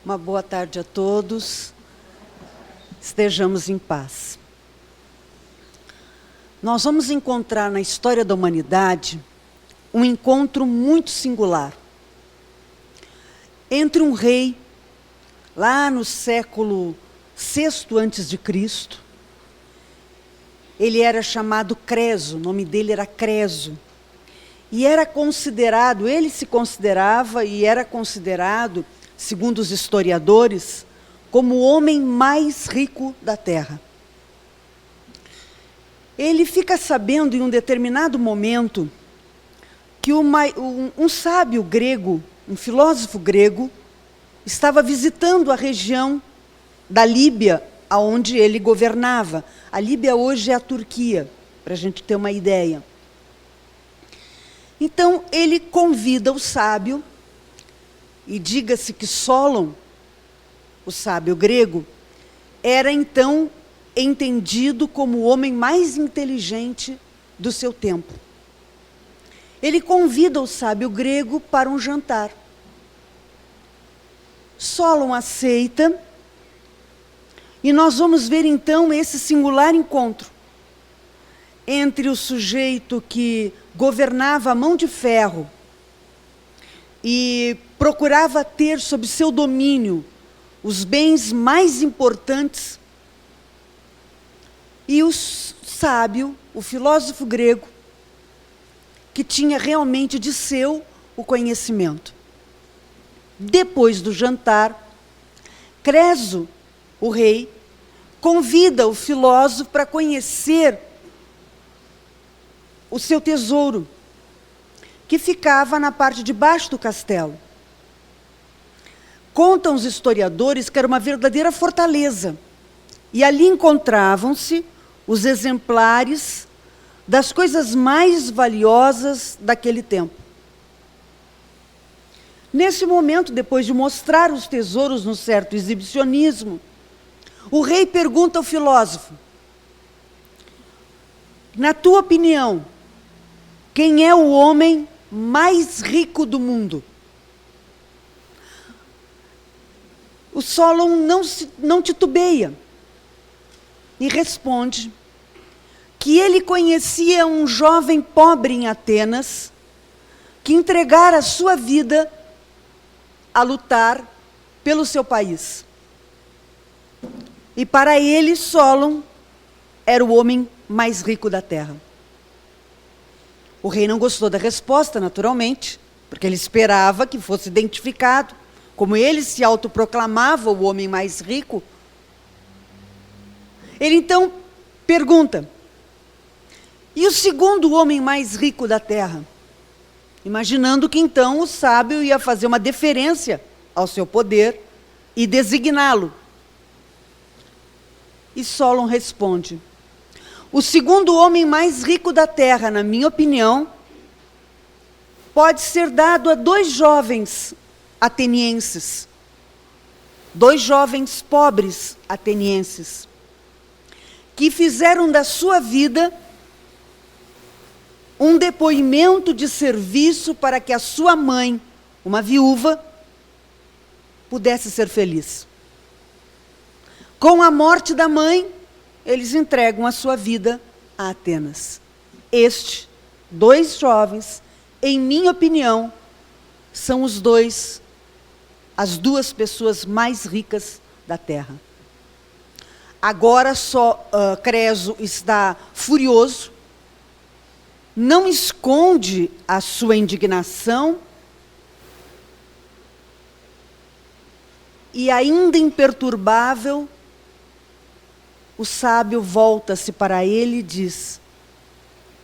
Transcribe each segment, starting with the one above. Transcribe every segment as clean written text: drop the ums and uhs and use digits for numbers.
Uma boa tarde a todos. Estejamos em paz. Nós vamos encontrar na história da humanidade um encontro muito singular entre um rei, lá no século VI a.C., ele era chamado Creso, o nome dele era Creso, e era considerado, ele se considerava e era considerado, segundo os historiadores, como o homem mais rico da Terra. Ele fica sabendo em um determinado momento que um sábio grego, um filósofo grego, estava visitando a região da Líbia, onde ele governava. A Líbia hoje é a Turquia, para a gente ter uma ideia. Então, ele convida o sábio, e diga-se que Solon, o sábio grego, era então entendido como o homem mais inteligente do seu tempo. Ele convida o sábio grego para um jantar. Solon aceita, e nós vamos ver então esse singular encontro entre o sujeito que governava a mão de ferro e procurava ter sob seu domínio os bens mais importantes, e o sábio, o filósofo grego, que tinha realmente de seu o conhecimento. Depois do jantar, Creso, o rei, convida o filósofo para conhecer o seu tesouro, que ficava na parte de baixo do castelo. Contam os historiadores que era uma verdadeira fortaleza, e ali encontravam-se os exemplares das coisas mais valiosas daquele tempo. Nesse momento, depois de mostrar os tesouros num certo exibicionismo, o rei pergunta ao filósofo: na tua opinião, quem é o homem mais rico do mundo? O Solon não titubeia e responde que ele conhecia um jovem pobre em Atenas que entregara a sua vida a lutar pelo seu país. E para ele, Solon era o homem mais rico da terra. O rei não gostou da resposta, naturalmente, porque ele esperava que fosse identificado. Como ele se autoproclamava o homem mais rico, ele então pergunta: e o segundo homem mais rico da terra? Imaginando que então o sábio ia fazer uma deferência ao seu poder e designá-lo. E Solon responde: o segundo homem mais rico da terra, na minha opinião, pode ser dado a dois jovens atenienses, dois jovens pobres atenienses, que fizeram da sua vida um depoimento de serviço para que a sua mãe, uma viúva, pudesse ser feliz. Com a morte da mãe, eles entregam a sua vida a Atenas. Dois jovens, em minha opinião, são as duas pessoas mais ricas da terra. Agora Creso está furioso, não esconde a sua indignação, e ainda imperturbável, o sábio volta-se para ele e diz: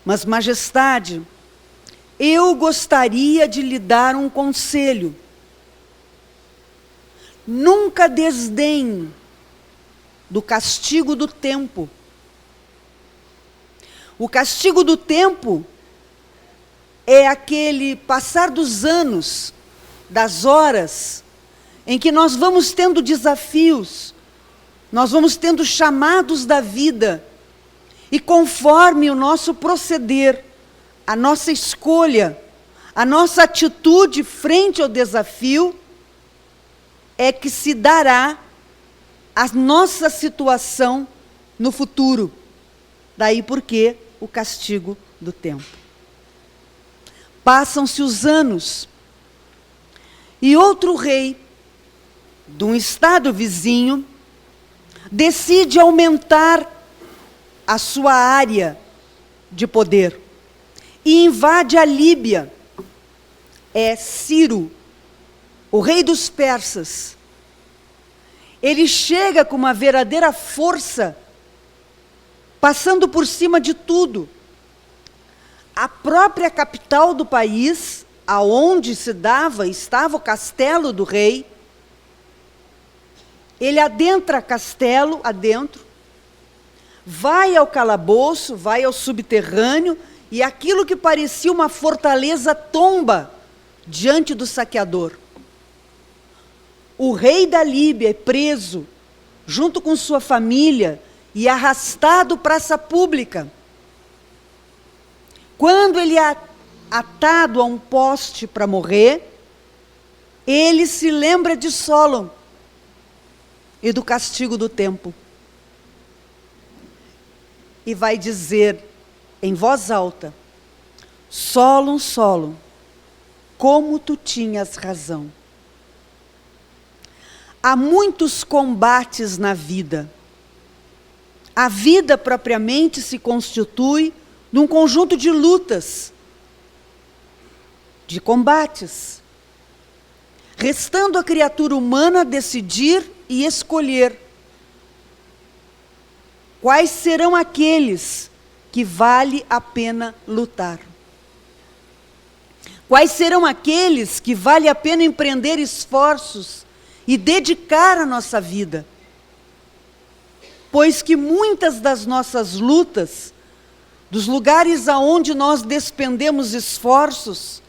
mas, majestade, eu gostaria de lhe dar um conselho. Nunca desdenhe do castigo do tempo. O castigo do tempo é aquele passar dos anos, das horas, em que nós vamos tendo desafios, nós vamos tendo chamados da vida, e conforme o nosso proceder, a nossa escolha, a nossa atitude frente ao desafio, é que se dará a nossa situação no futuro. Daí porque o castigo do tempo. Passam-se os anos, e outro rei, de um estado vizinho, decide aumentar a sua área de poder e invade a Líbia. É Ciro, o rei dos persas. Ele chega com uma verdadeira força, passando por cima de tudo. A própria capital do país, aonde estava o castelo do rei, ele adentra castelo adentro, vai ao calabouço, vai ao subterrâneo, e aquilo que parecia uma fortaleza tomba diante do saqueador. O rei da Líbia é preso, junto com sua família, e arrastado praça pública. Quando ele é atado a um poste para morrer, ele se lembra de Solon e do castigo do tempo. E vai dizer em voz alta: Solon, Solon, como tu tinhas razão. Há muitos combates na vida. A vida propriamente se constitui num conjunto de lutas, de combates, restando à criatura humana decidir e escolher quais serão aqueles que vale a pena lutar. Quais serão aqueles que vale a pena empreender esforços e dedicar a nossa vida? Pois que muitas das nossas lutas, dos lugares aonde nós despendemos esforços,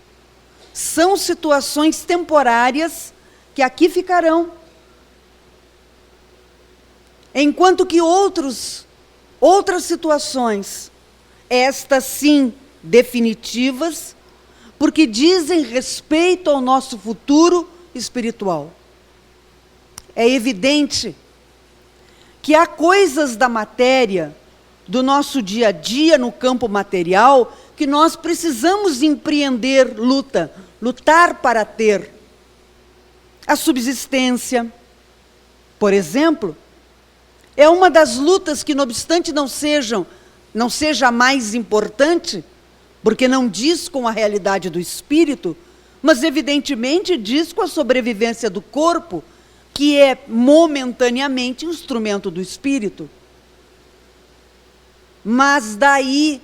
são situações temporárias que aqui ficarão. Enquanto que outras situações, estas sim definitivas, porque dizem respeito ao nosso futuro espiritual. É evidente que há coisas da matéria, do nosso dia a dia no campo material, que nós precisamos empreender lutar para ter. A subsistência, por exemplo, é uma das lutas que, não obstante não seja a mais importante, porque não diz com a realidade do espírito, mas evidentemente diz com a sobrevivência do corpo, que é momentaneamente instrumento do espírito. Mas daí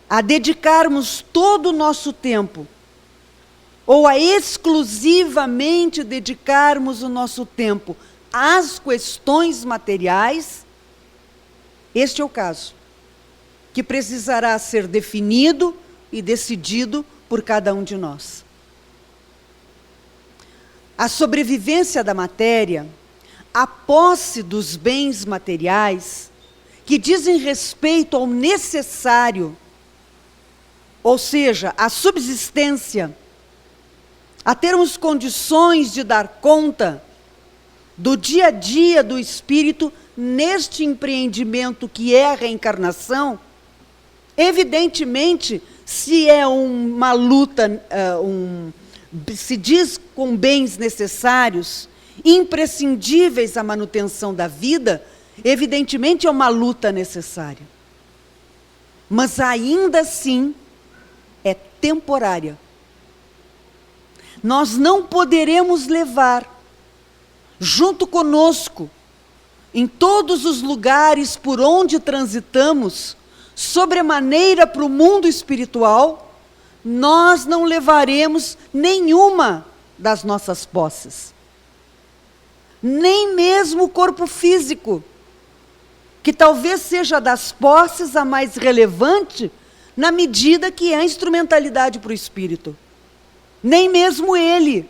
a dedicarmos todo o nosso tempo, ou a exclusivamente dedicarmos o nosso tempo às questões materiais, este é o caso, que precisará ser definido e decidido por cada um de nós. A sobrevivência da matéria, a posse dos bens materiais, que dizem respeito ao necessário, ou seja, a subsistência, a termos condições de dar conta do dia a dia do espírito neste empreendimento que é a reencarnação. Evidentemente, se é uma luta, se diz com bens necessários, imprescindíveis à manutenção da vida, evidentemente é uma luta necessária. Mas ainda assim é temporária. Nós não poderemos levar junto conosco, em todos os lugares por onde transitamos, sobremaneira para o mundo espiritual, nós não levaremos nenhuma das nossas posses. Nem mesmo o corpo físico, que talvez seja das posses a mais relevante, na medida que é a instrumentalidade para o espírito. Nem mesmo ele.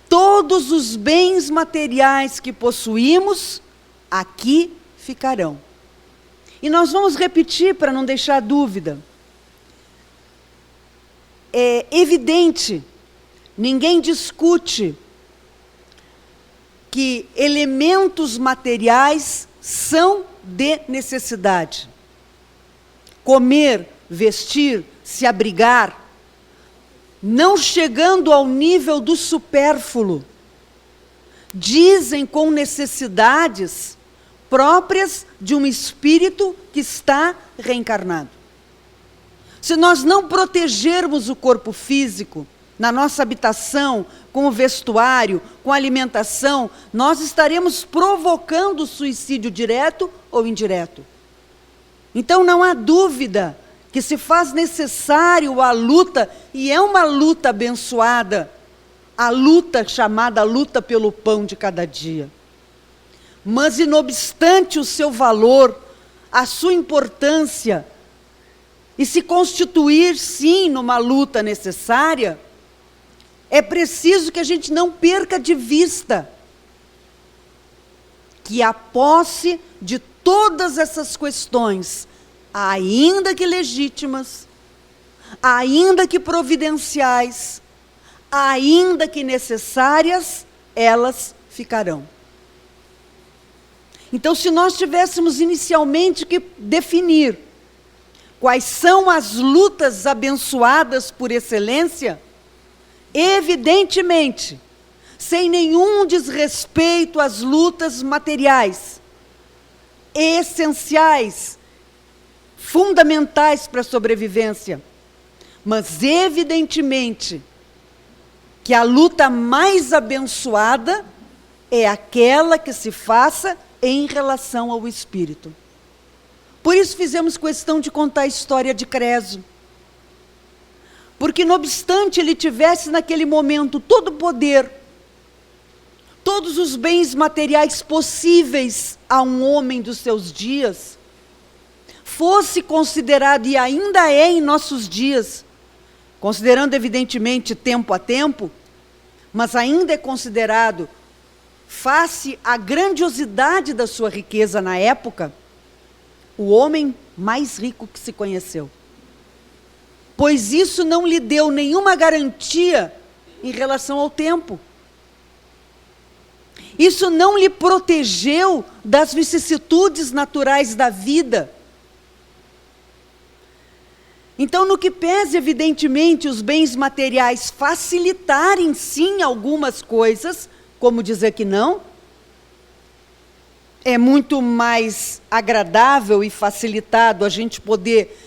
Todos os bens materiais que possuímos, aqui ficarão. E nós vamos repetir para não deixar dúvida. É evidente, ninguém discute que elementos materiais são de necessidade. Comer, vestir, se abrigar, não chegando ao nível do supérfluo, dizem com necessidades próprias de um espírito que está reencarnado. Se nós não protegermos o corpo físico, na nossa habitação, com o vestuário, com a alimentação, nós estaremos provocando suicídio direto ou indireto. Então não há dúvida que se faz necessário a luta, e é uma luta abençoada, a luta chamada luta pelo pão de cada dia. Mas, inobstante o seu valor, a sua importância, e se constituir, sim, numa luta necessária, é preciso que a gente não perca de vista que a posse de todas essas questões, ainda que legítimas, ainda que providenciais, ainda que necessárias, elas ficarão. Então, se nós tivéssemos inicialmente que definir quais são as lutas abençoadas por excelência, evidentemente, sem nenhum desrespeito às lutas materiais, essenciais, fundamentais para a sobrevivência, mas evidentemente que a luta mais abençoada é aquela que se faça em relação ao espírito. Por isso fizemos questão de contar a história de Creso. Porque, não obstante ele tivesse naquele momento todo o poder, todos os bens materiais possíveis a um homem dos seus dias, fosse considerado, e ainda é em nossos dias, considerando evidentemente tempo a tempo, mas ainda é considerado, face à grandiosidade da sua riqueza na época, o homem mais rico que se conheceu. Pois isso não lhe deu nenhuma garantia em relação ao tempo. Isso não lhe protegeu das vicissitudes naturais da vida. Então, no que pese, evidentemente, os bens materiais facilitarem, sim, algumas coisas, como dizer que não, é muito mais agradável e facilitado a gente poder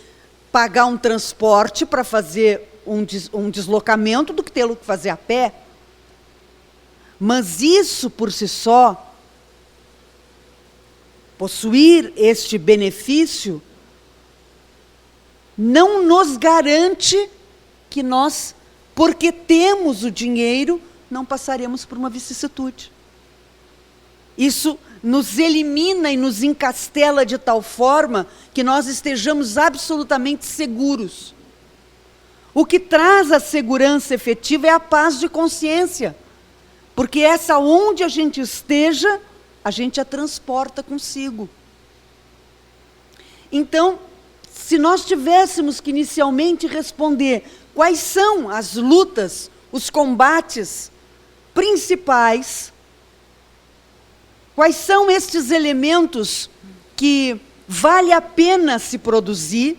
pagar um transporte para fazer um deslocamento do que tê-lo que fazer a pé. Mas isso, por si só, possuir este benefício, não nos garante que nós, porque temos o dinheiro, não passaremos por uma vicissitude. Isso nos elimina e nos encastela de tal forma que nós estejamos absolutamente seguros. O que traz a segurança efetiva é a paz de consciência, porque essa onde a gente esteja, a gente a transporta consigo. Então, se nós tivéssemos que inicialmente responder quais são as lutas, os combates principais, quais são estes elementos que vale a pena se produzir,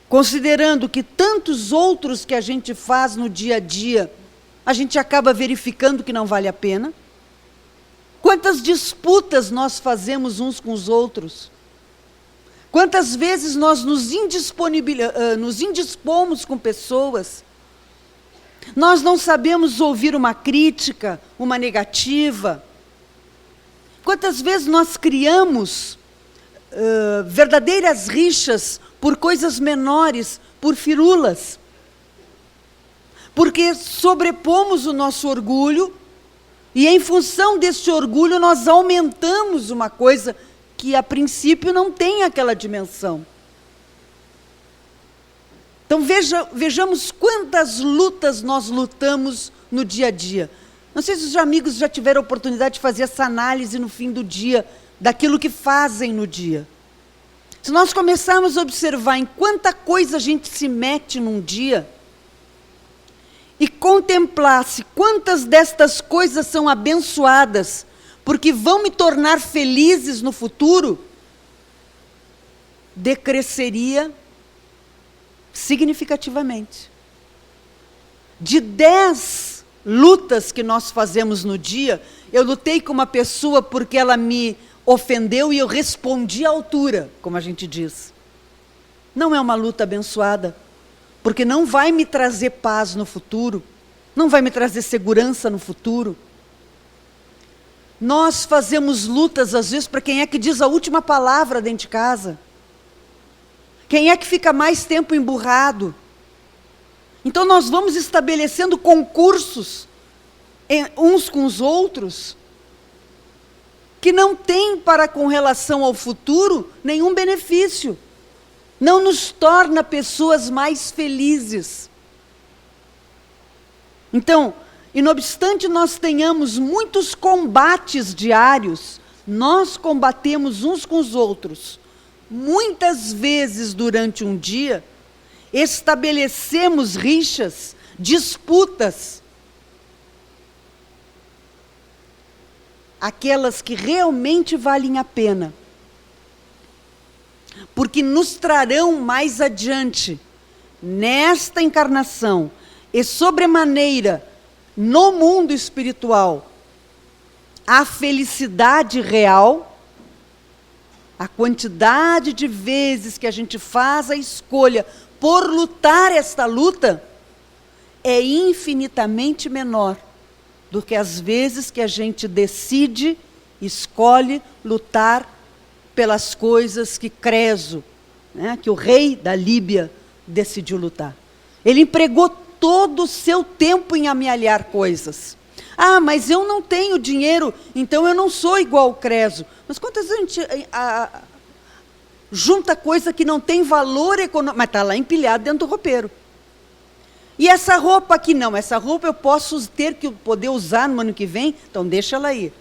considerando que tantos outros que a gente faz no dia a dia, a gente acaba verificando que não vale a pena? Quantas disputas nós fazemos uns com os outros? Quantas vezes nós nos indispomos com pessoas? Nós não sabemos ouvir uma crítica, uma negativa. Quantas vezes nós criamos verdadeiras rixas por coisas menores, por firulas? Porque sobrepomos o nosso orgulho e, em função desse orgulho, nós aumentamos uma coisa que, a princípio, não tem aquela dimensão. Então, vejamos quantas lutas nós lutamos no dia a dia. Não sei se os amigos já tiveram a oportunidade de fazer essa análise no fim do dia, daquilo que fazem no dia. Se nós começarmos a observar em quanta coisa a gente se mete num dia, e contemplasse quantas destas coisas são abençoadas, porque vão me tornar felizes no futuro, decresceria significativamente. De 10 lutas que nós fazemos no dia, eu lutei com uma pessoa porque ela me ofendeu e eu respondi à altura, como a gente diz. Não é uma luta abençoada, porque não vai me trazer paz no futuro, não vai me trazer segurança no futuro. Nós fazemos lutas, às vezes, para quem é que diz a última palavra dentro de casa. Quem é que fica mais tempo emburrado. Então nós vamos estabelecendo concursos uns com os outros, que não tem para com relação ao futuro nenhum benefício. Não nos torna pessoas mais felizes. Então, e não obstante nós tenhamos muitos combates diários, nós combatemos uns com os outros. Muitas vezes durante um dia, estabelecemos rixas, disputas. Aquelas que realmente valem a pena. Porque nos trarão mais adiante, nesta encarnação, e sobremaneira, no mundo espiritual, a felicidade real, a quantidade de vezes que a gente faz a escolha por lutar esta luta, é infinitamente menor do que as vezes que a gente decide, escolhe lutar pelas coisas que Creso, né, que o rei da Líbia decidiu lutar. Ele empregou todo o seu tempo em amealhar coisas. Ah, mas eu não tenho dinheiro, então eu não sou igual ao Creso. Mas quantas vezes a gente junta coisa que não tem valor econômico, mas está lá empilhado dentro do roupeiro. E essa roupa aqui não, essa roupa eu posso ter que poder usar no ano que vem, então deixa ela aí.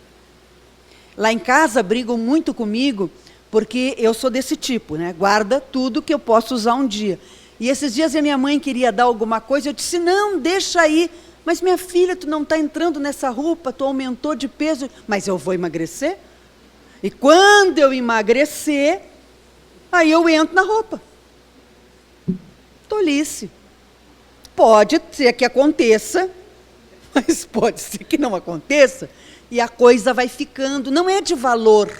Lá em casa brigam muito comigo, porque eu sou desse tipo, né? Guarda tudo que eu posso usar um dia. E esses dias a minha mãe queria dar alguma coisa, eu disse, não, deixa aí. Mas minha filha, tu não está entrando nessa roupa, tu aumentou de peso. Mas eu vou emagrecer? E quando eu emagrecer, aí eu entro na roupa. Tolice. Pode ser que aconteça, mas pode ser que não aconteça, e a coisa vai ficando, não é de valor.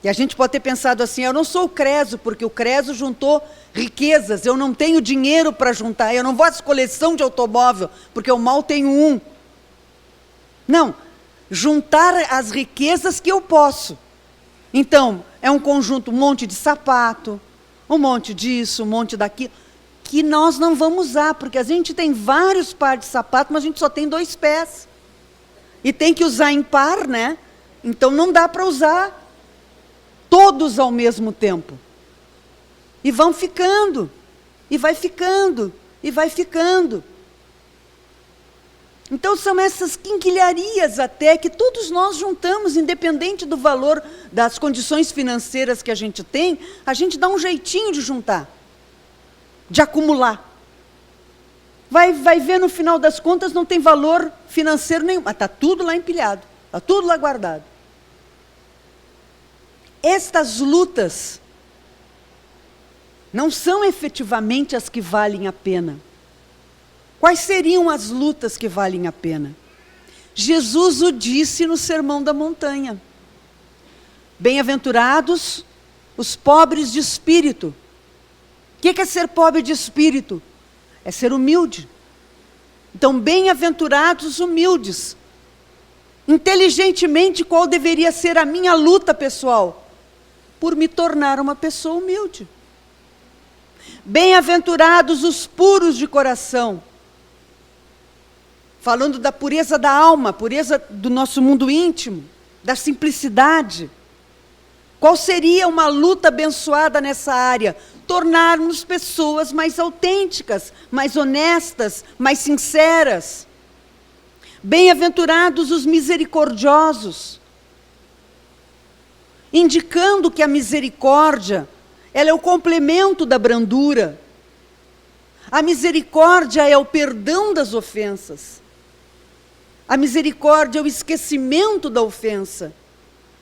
E a gente pode ter pensado assim, eu não sou o Creso, porque o Creso juntou riquezas, eu não tenho dinheiro para juntar, eu não vou às coleção de automóvel, porque eu mal tenho um. Não, juntar as riquezas que eu posso. Então, é um conjunto, um monte de sapato, um monte disso, um monte daquilo, que nós não vamos usar, porque a gente tem vários pares de sapato, mas a gente só tem 2 pés. E tem que usar em par, né? Então não dá para usar todos ao mesmo tempo. E vão ficando, e vai ficando, e vai ficando. Então são essas quinquilharias até que todos nós juntamos, independente do valor das condições financeiras que a gente tem, a gente dá um jeitinho de juntar, de acumular. Vai ver no final das contas, não tem valor financeiro nenhum, mas está tudo lá empilhado, está tudo lá guardado. Estas lutas não são efetivamente as que valem a pena. Quais seriam as lutas que valem a pena? Jesus o disse no Sermão da Montanha. Bem-aventurados os pobres de espírito. O que é ser pobre de espírito? É ser humilde. Então, bem-aventurados os humildes. Inteligentemente, qual deveria ser a minha luta pessoal? Por me tornar uma pessoa humilde. Bem-aventurados os puros de coração. Falando da pureza da alma, pureza do nosso mundo íntimo, da simplicidade. Qual seria uma luta abençoada nessa área? Tornarmos pessoas mais autênticas, mais honestas, mais sinceras. Bem-aventurados os misericordiosos. Indicando que a misericórdia, ela é o complemento da brandura. A misericórdia é o perdão das ofensas. A misericórdia é o esquecimento da ofensa.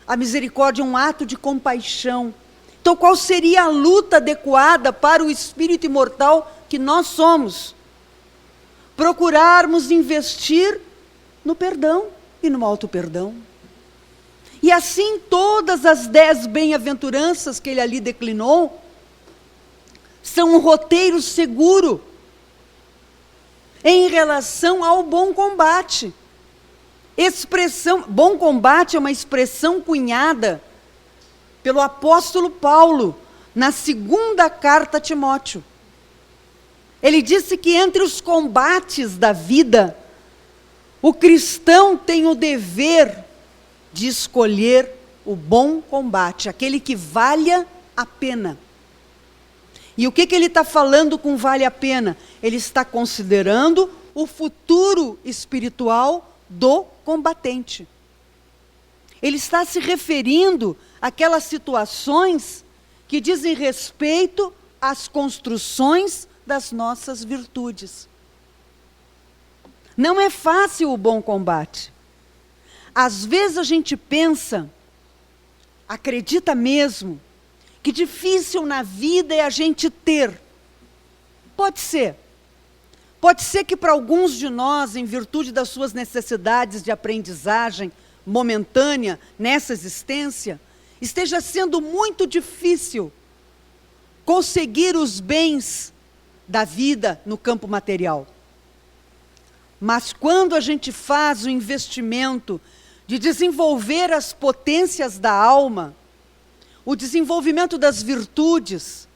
A misericórdia é um ato de compaixão. Então, qual seria a luta adequada para o espírito imortal que nós somos? Procurarmos investir no perdão e no auto-perdão. E assim, todas as 10 bem-aventuranças que ele ali declinou, são um roteiro seguro em relação ao bom combate. Bom combate é uma expressão cunhada pelo apóstolo Paulo, na 2ª carta a Timóteo. Ele disse que entre os combates da vida, o cristão tem o dever de escolher o bom combate, aquele que valha a pena. E o que ele está falando com vale a pena? Ele está considerando o futuro espiritual do combatente. Ele está se referindo àquelas situações que dizem respeito às construções das nossas virtudes. Não é fácil o bom combate. Às vezes a gente pensa, acredita mesmo, que difícil na vida é a gente ter. Pode ser. Pode ser que para alguns de nós, em virtude das suas necessidades de aprendizagem momentânea nessa existência, esteja sendo muito difícil conseguir os bens da vida no campo material. Mas quando a gente faz o investimento de desenvolver as potências da alma, o desenvolvimento das virtudes,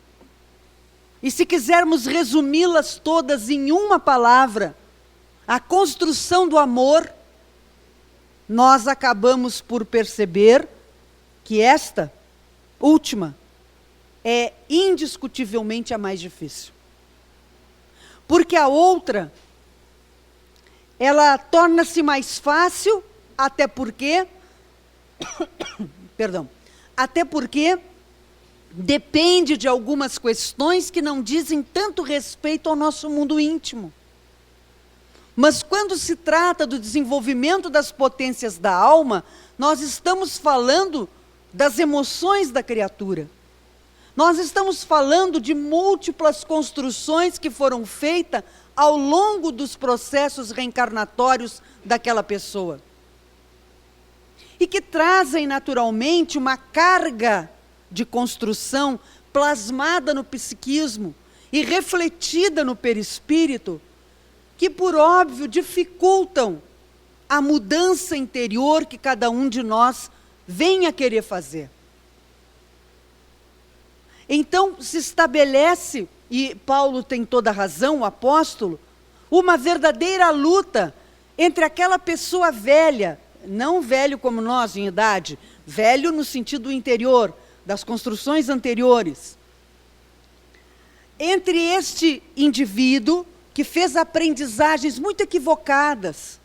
e se quisermos resumi-las todas em uma palavra, a construção do amor, nós acabamos por perceber que esta última é indiscutivelmente a mais difícil. Porque a outra, ela torna-se mais fácil, até porque depende de algumas questões que não dizem tanto respeito ao nosso mundo íntimo. Mas quando se trata do desenvolvimento das potências da alma, nós estamos falando das emoções da criatura. Nós estamos falando de múltiplas construções que foram feitas ao longo dos processos reencarnatórios daquela pessoa. E que trazem naturalmente uma carga de construção plasmada no psiquismo e refletida no perispírito, que por óbvio dificultam a mudança interior que cada um de nós vem a querer fazer. Então se estabelece, e Paulo tem toda a razão, o apóstolo, uma verdadeira luta entre aquela pessoa velha, não velho como nós em idade, velho no sentido interior, das construções anteriores, entre este indivíduo que fez aprendizagens muito equivocadas,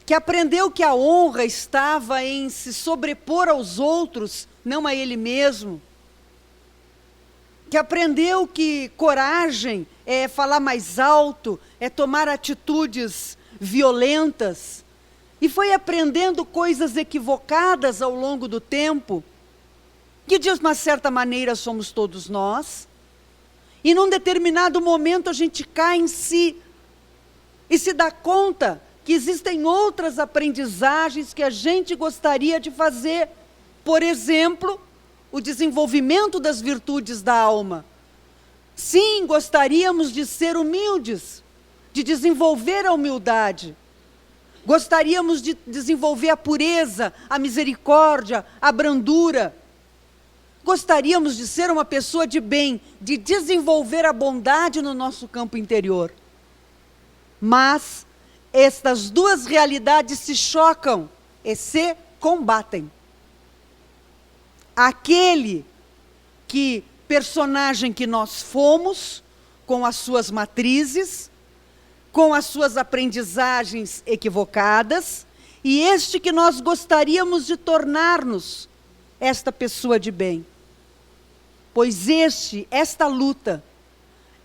que aprendeu que a honra estava em se sobrepor aos outros, não a ele mesmo, que aprendeu que coragem é falar mais alto, é tomar atitudes violentas, e foi aprendendo coisas equivocadas ao longo do tempo, que de uma certa maneira somos todos nós, e num determinado momento a gente cai em si, e se dá conta que existem outras aprendizagens que a gente gostaria de fazer. Por exemplo, o desenvolvimento das virtudes da alma. Sim, gostaríamos de ser humildes, de desenvolver a humildade. Gostaríamos de desenvolver a pureza, a misericórdia, a brandura. Gostaríamos de ser uma pessoa de bem, de desenvolver a bondade no nosso campo interior. Mas estas duas realidades se chocam e se combatem. Aquele personagem que nós fomos, com as suas matrizes, com as suas aprendizagens equivocadas, e este que nós gostaríamos de tornar-nos, esta pessoa de bem. Pois esta luta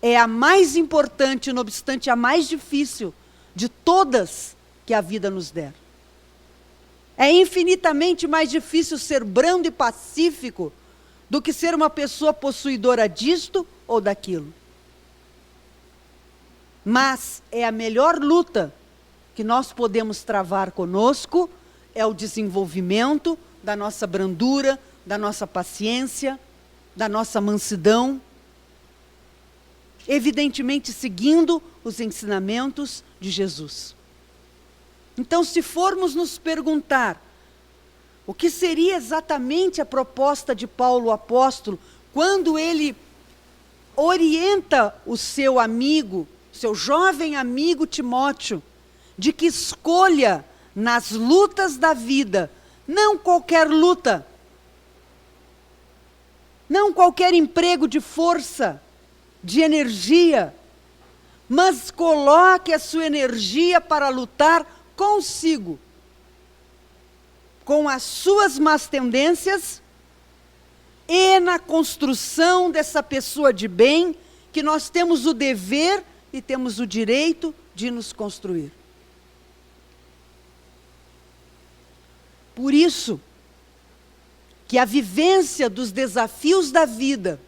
é a mais importante, não obstante a mais difícil de todas que a vida nos der. É infinitamente mais difícil ser brando e pacífico do que ser uma pessoa possuidora disto ou daquilo. Mas é a melhor luta que nós podemos travar conosco, é o desenvolvimento da nossa brandura, da nossa paciência, da nossa mansidão, evidentemente seguindo os ensinamentos de Jesus. Então, se formos nos perguntar o que seria exatamente a proposta de Paulo o apóstolo, quando ele orienta o seu amigo, seu jovem amigo Timóteo, de que escolha nas lutas da vida, não qualquer luta, não qualquer emprego de força, de energia, mas coloque a sua energia para lutar consigo, com as suas más tendências e na construção dessa pessoa de bem, que nós temos o dever e temos o direito de nos construir. Por isso, que a vivência dos desafios da vida,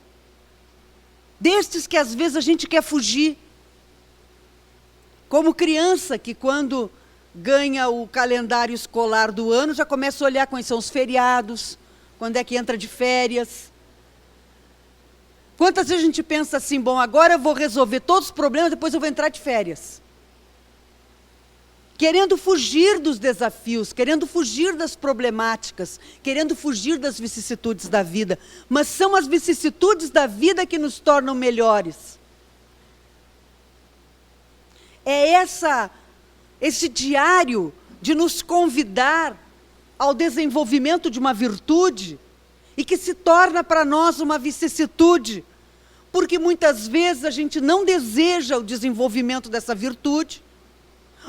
destes que às vezes a gente quer fugir, como criança que quando ganha o calendário escolar do ano, já começa a olhar quais são os feriados, quando é que entra de férias. Quantas vezes a gente pensa assim, bom, agora eu vou resolver todos os problemas, depois eu vou entrar de férias. Querendo fugir dos desafios, querendo fugir das problemáticas, querendo fugir das vicissitudes da vida. Mas são as vicissitudes da vida que nos tornam melhores. É esse diário de nos convidar ao desenvolvimento de uma virtude e que se torna para nós uma vicissitude, porque muitas vezes a gente não deseja o desenvolvimento dessa virtude,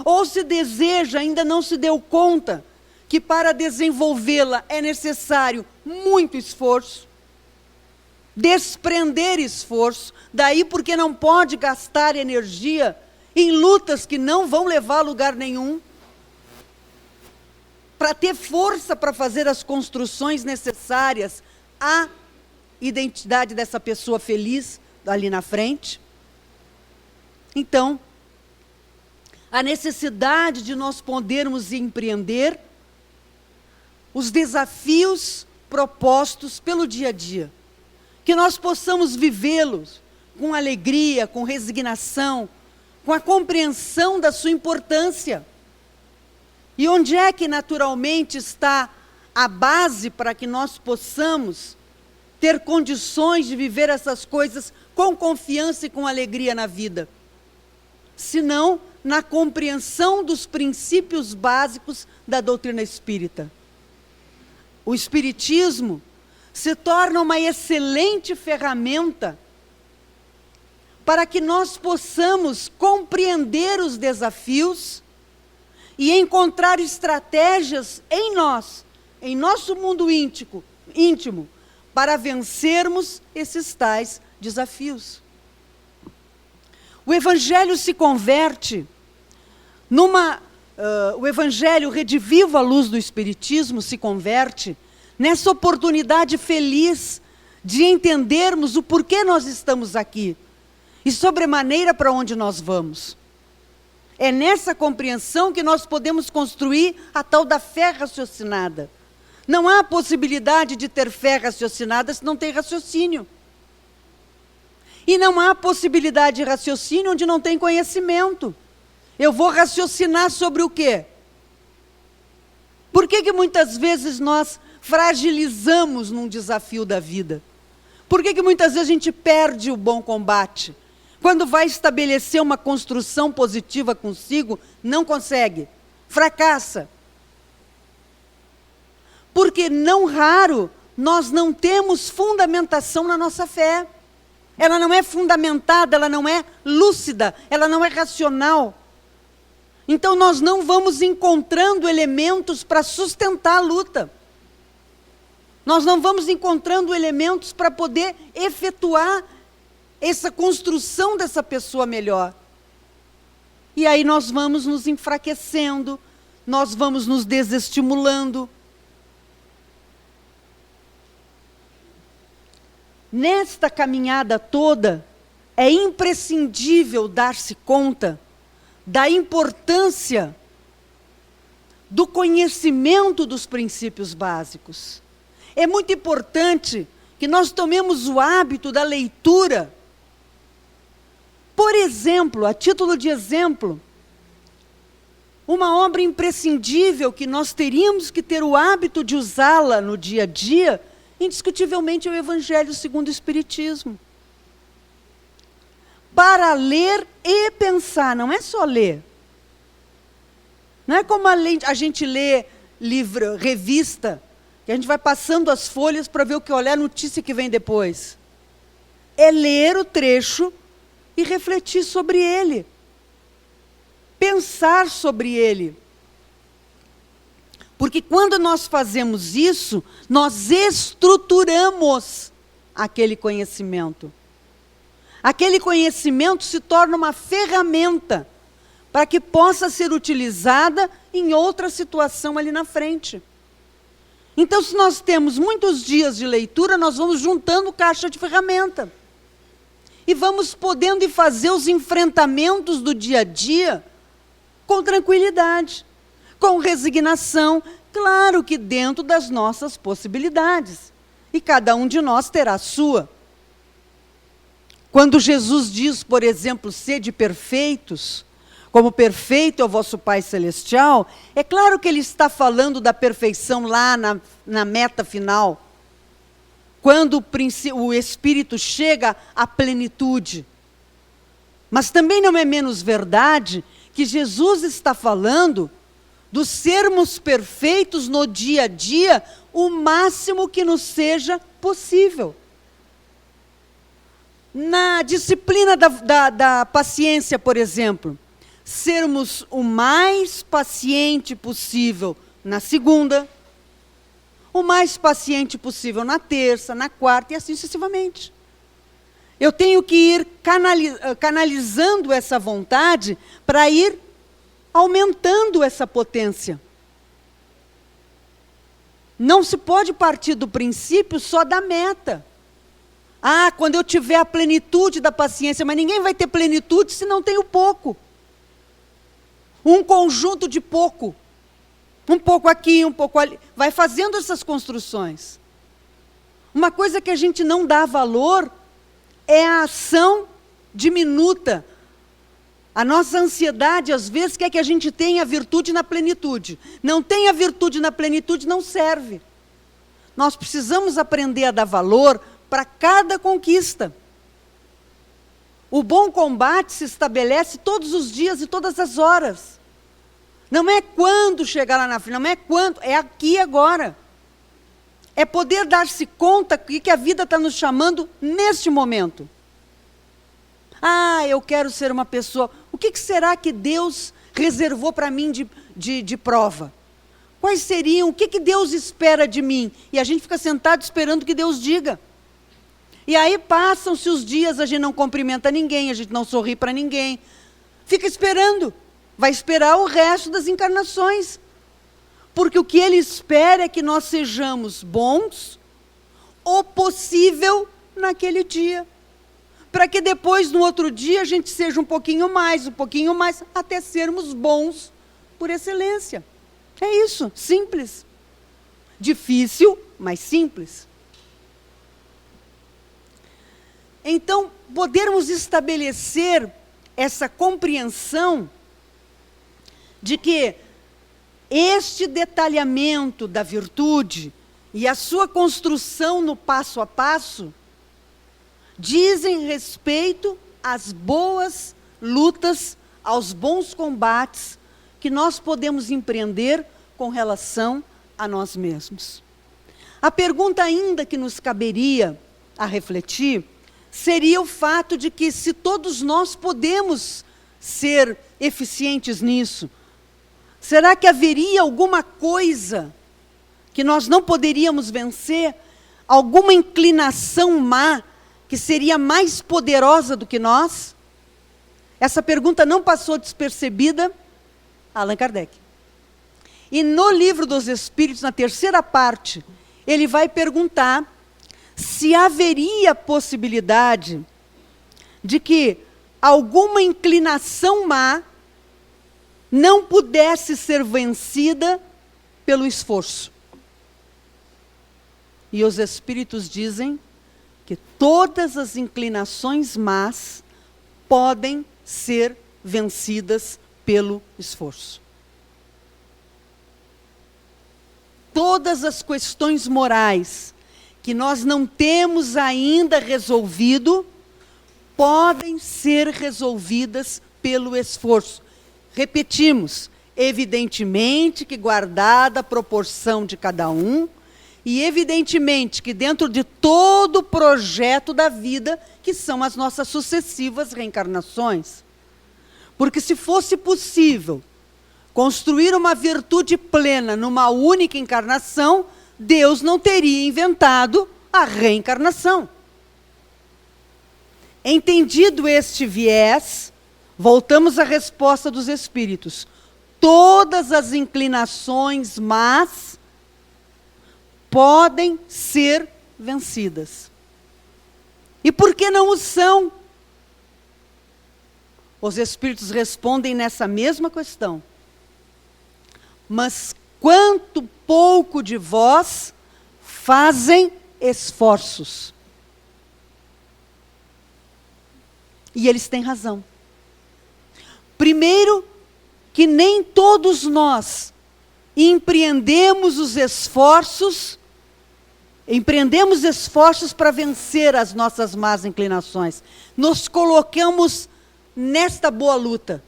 ou se deseja, ainda não se deu conta que para desenvolvê-la é necessário muito esforço, desprender esforço, daí porque não pode gastar energia em lutas que não vão levar a lugar nenhum, para ter força para fazer as construções necessárias à identidade dessa pessoa feliz ali na frente. Então, a necessidade de nós podermos empreender os desafios propostos pelo dia a dia, que nós possamos vivê-los com alegria, com resignação, com a compreensão da sua importância. E onde é que naturalmente está a base para que nós possamos ter condições de viver essas coisas com confiança e com alegria na vida? Senão na compreensão dos princípios básicos da doutrina espírita. O espiritismo se torna uma excelente ferramenta para que nós possamos compreender os desafios e encontrar estratégias em nós, em nosso mundo íntimo, para vencermos esses tais desafios. O Evangelho se converte o Evangelho redivivo à luz do Espiritismo se converte nessa oportunidade feliz de entendermos o porquê nós estamos aqui e sobremaneira para onde nós vamos. É nessa compreensão que nós podemos construir a tal da fé raciocinada. Não há possibilidade de ter fé raciocinada se não tem raciocínio. E não há possibilidade de raciocínio onde não tem conhecimento. Eu vou raciocinar sobre o quê? Por que muitas vezes nós fragilizamos num desafio da vida? Por que muitas vezes a gente perde o bom combate? Quando vai estabelecer uma construção positiva consigo, não consegue, fracassa. Porque não raro nós não temos fundamentação na nossa fé. Ela não é fundamentada, ela não é lúcida, ela não é racional. Então nós não vamos encontrando elementos para sustentar a luta. Nós não vamos encontrando elementos para poder efetuar essa construção dessa pessoa melhor. E aí nós vamos nos enfraquecendo, nós vamos nos desestimulando. Nesta caminhada toda, é imprescindível dar-se conta da importância do conhecimento dos princípios básicos. É muito importante que nós tomemos o hábito da leitura. Por exemplo, a título de exemplo, uma obra imprescindível que nós teríamos que ter o hábito de usá-la no dia a dia, indiscutivelmente é o Evangelho segundo o Espiritismo. Para ler e pensar, não é só ler. Não é como a gente lê livro, revista, que a gente vai passando as folhas para ver o que olhar, a notícia que vem depois. É ler o trecho e refletir sobre ele. Pensar sobre ele. Porque quando nós fazemos isso, nós estruturamos aquele conhecimento. Aquele conhecimento se torna uma ferramenta para que possa ser utilizada em outra situação ali na frente. Então, se nós temos muitos dias de leitura, nós vamos juntando caixa de ferramenta. E vamos podendo fazer os enfrentamentos do dia a dia com tranquilidade, com resignação, claro que dentro das nossas possibilidades. E cada um de nós terá a sua. Quando Jesus diz, por exemplo, sede perfeitos, como perfeito é o vosso Pai Celestial, é claro que ele está falando da perfeição lá na meta final. Quando o Espírito chega à plenitude. Mas também não é menos verdade que Jesus está falando dos sermos perfeitos no dia a dia, o máximo que nos seja possível. Na disciplina da paciência, por exemplo, sermos o mais paciente possível na segunda, o mais paciente possível na terça, na quarta e assim sucessivamente. Eu tenho que ir canalizando essa vontade para ir aumentando essa potência. Não se pode partir do princípio só da meta. Ah, quando eu tiver a plenitude da paciência, mas ninguém vai ter plenitude se não tem o pouco. Um conjunto de pouco. Um pouco aqui, um pouco ali. Vai fazendo essas construções. Uma coisa que a gente não dá valor é a ação diminuta. A nossa ansiedade, às vezes, quer que a gente tenha a virtude na plenitude. Não tem a virtude na plenitude, não serve. Nós precisamos aprender a dar valor para cada conquista. O bom combate se estabelece todos os dias e todas as horas. Não é quando chegar lá na frente, não é quando, é aqui e agora. É poder dar-se conta que a vida está nos chamando neste momento. Ah, eu quero ser uma pessoa. O que será que Deus reservou para mim de prova? Quais seriam? O que Deus espera de mim? E a gente fica sentado esperando que Deus diga. E aí passam-se os dias, a gente não cumprimenta ninguém, a gente não sorri para ninguém. Fica esperando. Vai esperar o resto das encarnações. Porque o que Ele espera é que nós sejamos bons, o possível naquele dia. Para que depois, no outro dia, a gente seja um pouquinho mais, até sermos bons por excelência. É isso, simples. Difícil, mas simples. Então, podermos estabelecer essa compreensão de que este detalhamento da virtude e a sua construção no passo a passo dizem respeito às boas lutas, aos bons combates que nós podemos empreender com relação a nós mesmos. A pergunta ainda que nos caberia a refletir seria o fato de que se todos nós podemos ser eficientes nisso, será que haveria alguma coisa que nós não poderíamos vencer? Alguma inclinação má que que seria mais poderosa do que nós? Essa pergunta não passou despercebida. Allan Kardec. E no Livro dos Espíritos, na terceira parte, ele vai perguntar se haveria possibilidade de que alguma inclinação má não pudesse ser vencida pelo esforço. E os Espíritos dizem que todas as inclinações más podem ser vencidas pelo esforço. Todas as questões morais que nós não temos ainda resolvido, podem ser resolvidas pelo esforço. Repetimos, evidentemente que guardada a proporção de cada um, e evidentemente que dentro de todo o projeto da vida, que são as nossas sucessivas reencarnações. Porque se fosse possível construir uma virtude plena numa única encarnação, Deus não teria inventado a reencarnação. Entendido este viés, voltamos à resposta dos Espíritos. Todas as inclinações más podem ser vencidas. E por que não o são? Os Espíritos respondem nessa mesma questão. Mas quanto pouco de vós fazem esforços. E eles têm razão. Primeiro, que nem todos nós empreendemos esforços para vencer as nossas más inclinações. Nos colocamos nesta boa luta.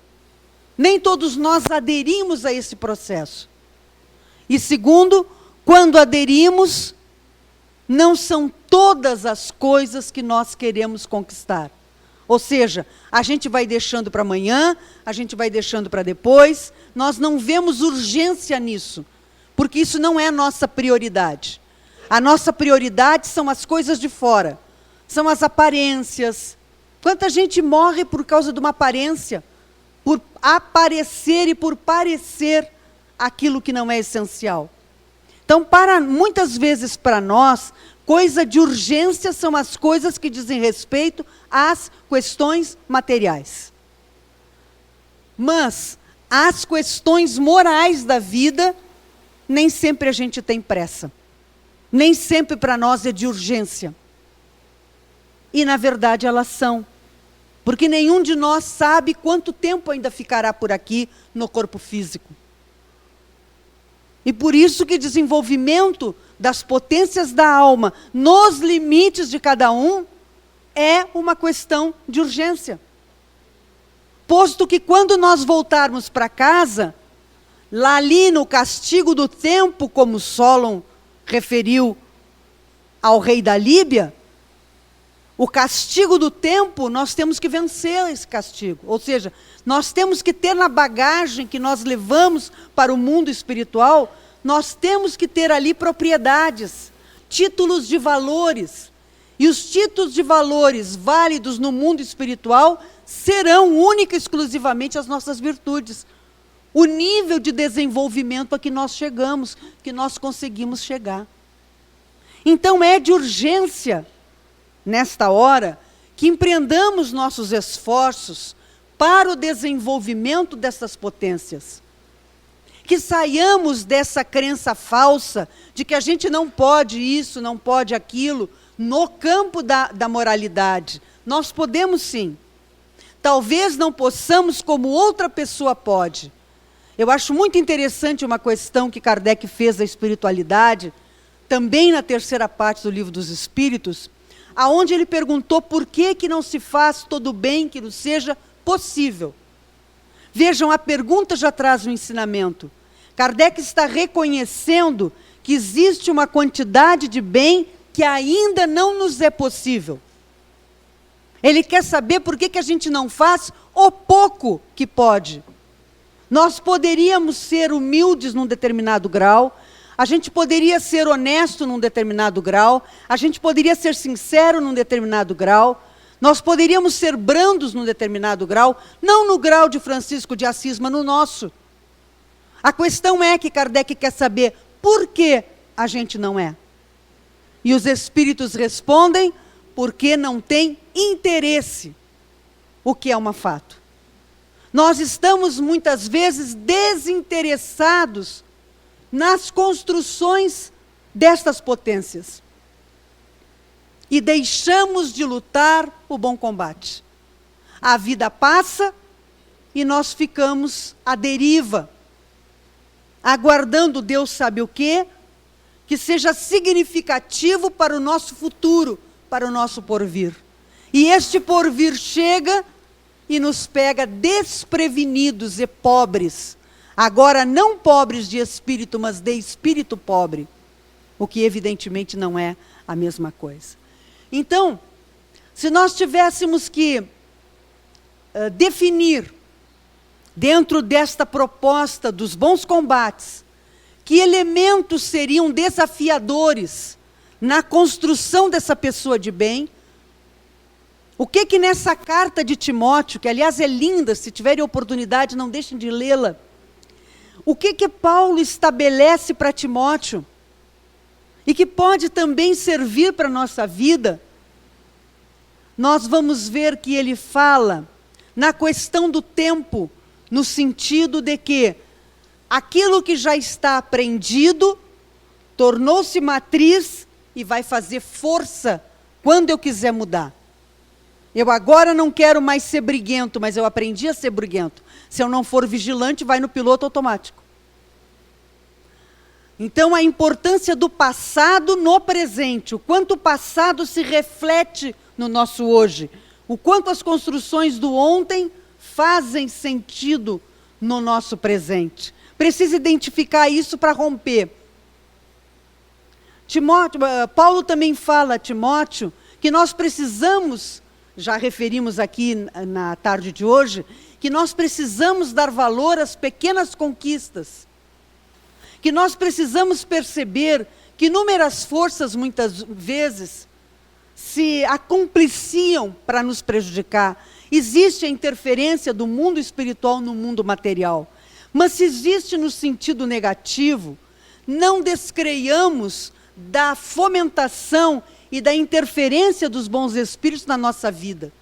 Nem todos nós aderimos a esse processo. E segundo, quando aderimos, não são todas as coisas que nós queremos conquistar. Ou seja, a gente vai deixando para amanhã, a gente vai deixando para depois, nós não vemos urgência nisso, porque isso não é a nossa prioridade. A nossa prioridade são as coisas de fora, são as aparências. Quanta gente morre por causa de uma aparência, por aparecer e por parecer aquilo que não é essencial. Então, muitas vezes para nós, coisa de urgência são as coisas que dizem respeito às questões materiais. Mas as questões morais da vida, nem sempre a gente tem pressa. Nem sempre para nós é de urgência. E na verdade elas são. Porque nenhum de nós sabe quanto tempo ainda ficará por aqui no corpo físico. E por isso que desenvolvimento das potências da alma nos limites de cada um é uma questão de urgência. Posto que quando nós voltarmos para casa, lá ali no castigo do tempo, como Solon referiu ao rei da Líbia, o castigo do tempo, nós temos que vencer esse castigo. Ou seja, nós temos que ter na bagagem que nós levamos para o mundo espiritual, nós temos que ter ali propriedades, títulos de valores. E os títulos de valores válidos no mundo espiritual serão única e exclusivamente as nossas virtudes. O nível de desenvolvimento a que nós chegamos, que nós conseguimos chegar. Então é de urgência, nesta hora, que empreendamos nossos esforços para o desenvolvimento dessas potências. Que saiamos dessa crença falsa de que a gente não pode isso, não pode aquilo, no campo da moralidade. Nós podemos sim. Talvez não possamos como outra pessoa pode. Eu acho muito interessante uma questão que Kardec fez da espiritualidade, também na terceira parte do Livro dos Espíritos, aonde ele perguntou por que não se faz todo o bem que nos seja possível. Vejam, a pergunta já traz um ensinamento. Kardec está reconhecendo que existe uma quantidade de bem que ainda não nos é possível. Ele quer saber por que a gente não faz o pouco que pode. Nós poderíamos ser humildes num determinado grau, a gente poderia ser honesto num determinado grau, a gente poderia ser sincero num determinado grau, nós poderíamos ser brandos num determinado grau, não no grau de Francisco de Assis, mas no nosso. A questão é que Kardec quer saber por que a gente não é. E os espíritos respondem, porque não tem interesse, o que é um fato. Nós estamos muitas vezes desinteressados nas construções destas potências. E deixamos de lutar o bom combate. A vida passa e nós ficamos à deriva, aguardando Deus sabe o quê, que seja significativo para o nosso futuro, para o nosso porvir. E este porvir chega e nos pega desprevenidos e pobres. Agora não pobres de espírito, mas de espírito pobre. O que evidentemente não é a mesma coisa. Então, se nós tivéssemos que definir, dentro desta proposta dos bons combates, que elementos seriam desafiadores na construção dessa pessoa de bem, o que nessa carta de Timóteo, que aliás é linda, se tiverem oportunidade não deixem de lê-la, o que Paulo estabelece para Timóteo, e que pode também servir para a nossa vida, nós vamos ver que ele fala na questão do tempo, no sentido de que aquilo que já está aprendido, tornou-se matriz e vai fazer força quando eu quiser mudar. Eu agora não quero mais ser briguento, mas eu aprendi a ser briguento. Se eu não for vigilante, vai no piloto automático. Então, a importância do passado no presente, o quanto o passado se reflete no nosso hoje, o quanto as construções do ontem fazem sentido no nosso presente. Precisa identificar isso para romper. Paulo também fala a Timóteo que nós precisamos, já referimos aqui na tarde de hoje, que nós precisamos dar valor às pequenas conquistas. Que nós precisamos perceber que inúmeras forças, muitas vezes, se acompliciam para nos prejudicar. Existe a interferência do mundo espiritual no mundo material. Mas se existe no sentido negativo, não descreiamos da fomentação e da interferência dos bons espíritos na nossa vida.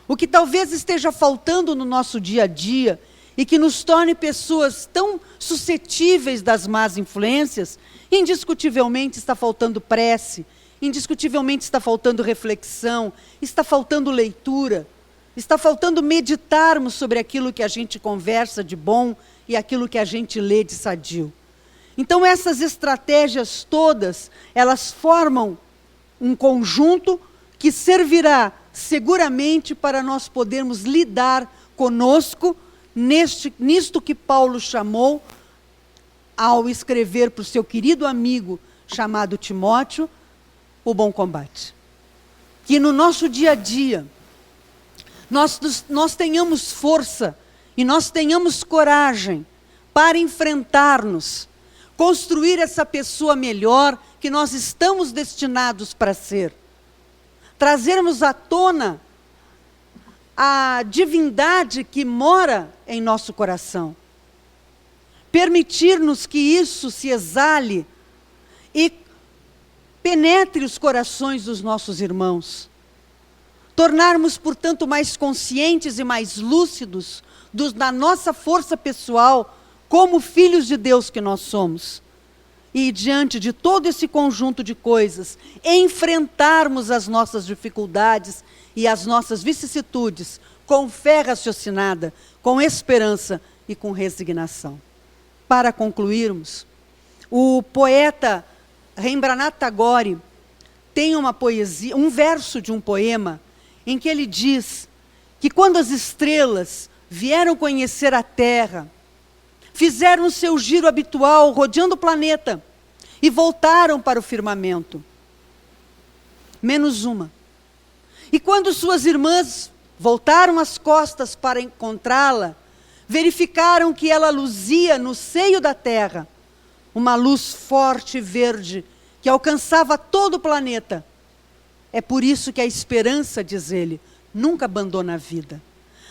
O que talvez esteja faltando no nosso dia a dia, e que nos torne pessoas tão suscetíveis das más influências, indiscutivelmente está faltando prece, indiscutivelmente está faltando reflexão, está faltando leitura, está faltando meditarmos sobre aquilo que a gente conversa de bom e aquilo que a gente lê de sadio. Então essas estratégias todas, elas formam um conjunto que servirá seguramente para nós podermos lidar conosco, nisto que Paulo chamou, ao escrever para o seu querido amigo chamado Timóteo, o bom combate. Que no nosso dia a dia, nós tenhamos força e nós tenhamos coragem para enfrentar-nos, construir essa pessoa melhor que nós estamos destinados para ser. Trazermos à tona a divindade que mora em nosso coração. Permitir-nos que isso se exale e penetre os corações dos nossos irmãos. Tornarmos, portanto, mais conscientes e mais lúcidos da nossa força pessoal, como filhos de Deus que nós somos. E diante de todo esse conjunto de coisas, enfrentarmos as nossas dificuldades e as nossas vicissitudes com fé raciocinada, com esperança e com resignação. Para concluirmos, o poeta Rabindranath Tagore tem uma poesia, um verso de um poema, em que ele diz que quando as estrelas vieram conhecer a Terra, fizeram o seu giro habitual, rodeando o planeta, e voltaram para o firmamento. Menos uma. E quando suas irmãs voltaram as costas para encontrá-la, verificaram que ela luzia no seio da terra, uma luz forte e verde que alcançava todo o planeta. É por isso que a esperança, diz ele, nunca abandona a vida.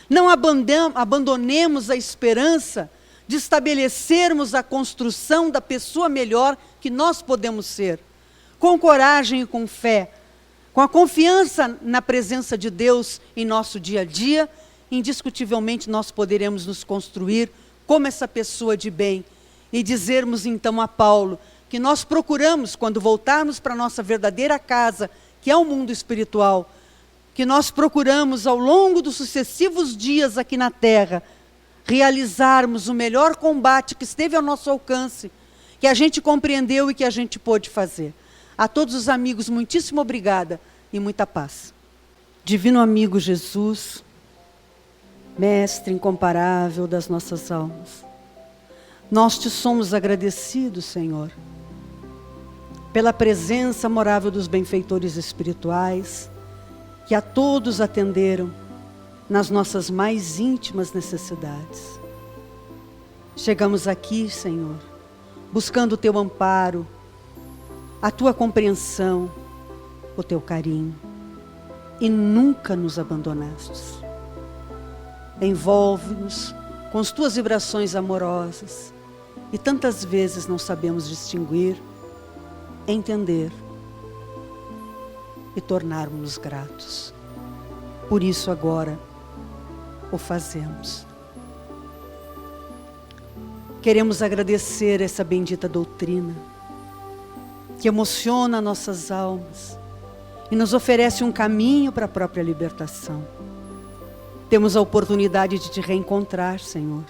Não abandonemos a esperança de estabelecermos a construção da pessoa melhor que nós podemos ser, com coragem e com fé, com a confiança na presença de Deus em nosso dia a dia. Indiscutivelmente nós poderemos nos construir como essa pessoa de bem e dizermos então a Paulo que nós procuramos, quando voltarmos para a nossa verdadeira casa, que é o mundo espiritual, que nós procuramos ao longo dos sucessivos dias aqui na terra, realizarmos o melhor combate que esteve ao nosso alcance, que a gente compreendeu e que a gente pôde fazer. A todos os amigos, muitíssimo obrigada e muita paz. Divino amigo Jesus, Mestre incomparável das nossas almas, nós te somos agradecidos, Senhor, pela presença amorável dos benfeitores espirituais, que a todos atenderam nas nossas mais íntimas necessidades. Chegamos aqui, Senhor, buscando o teu amparo, a tua compreensão, o teu carinho, e nunca nos abandonastes. Envolve-nos com as tuas vibrações amorosas, e tantas vezes não sabemos distinguir, entender e tornarmos-nos gratos. Por isso agora o fazemos. Queremos agradecer essa bendita doutrina que emociona nossas almas e nos oferece um caminho para a própria libertação. Temos a oportunidade de te reencontrar, Senhor.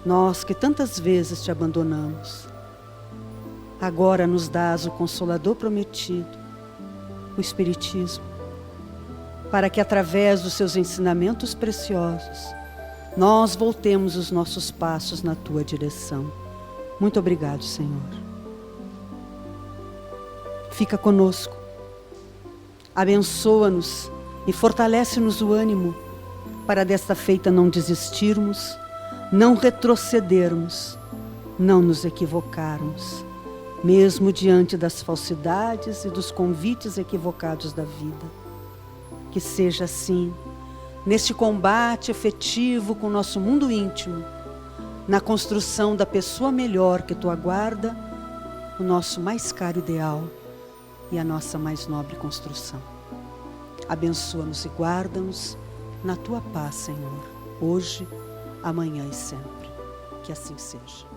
Nós que tantas vezes te abandonamos. Agora nos dás o Consolador prometido, o Espiritismo, para que através dos seus ensinamentos preciosos, nós voltemos os nossos passos na tua direção. Muito obrigado, Senhor. Fica conosco, abençoa-nos e fortalece-nos o ânimo para desta feita não desistirmos, não retrocedermos, não nos equivocarmos, mesmo diante das falsidades e dos convites equivocados da vida. Que seja assim, neste combate efetivo com o nosso mundo íntimo, na construção da pessoa melhor que tu aguarda, o nosso mais caro ideal e a nossa mais nobre construção. Abençoa-nos e guarda-nos na tua paz, Senhor, hoje, amanhã e sempre. Que assim seja.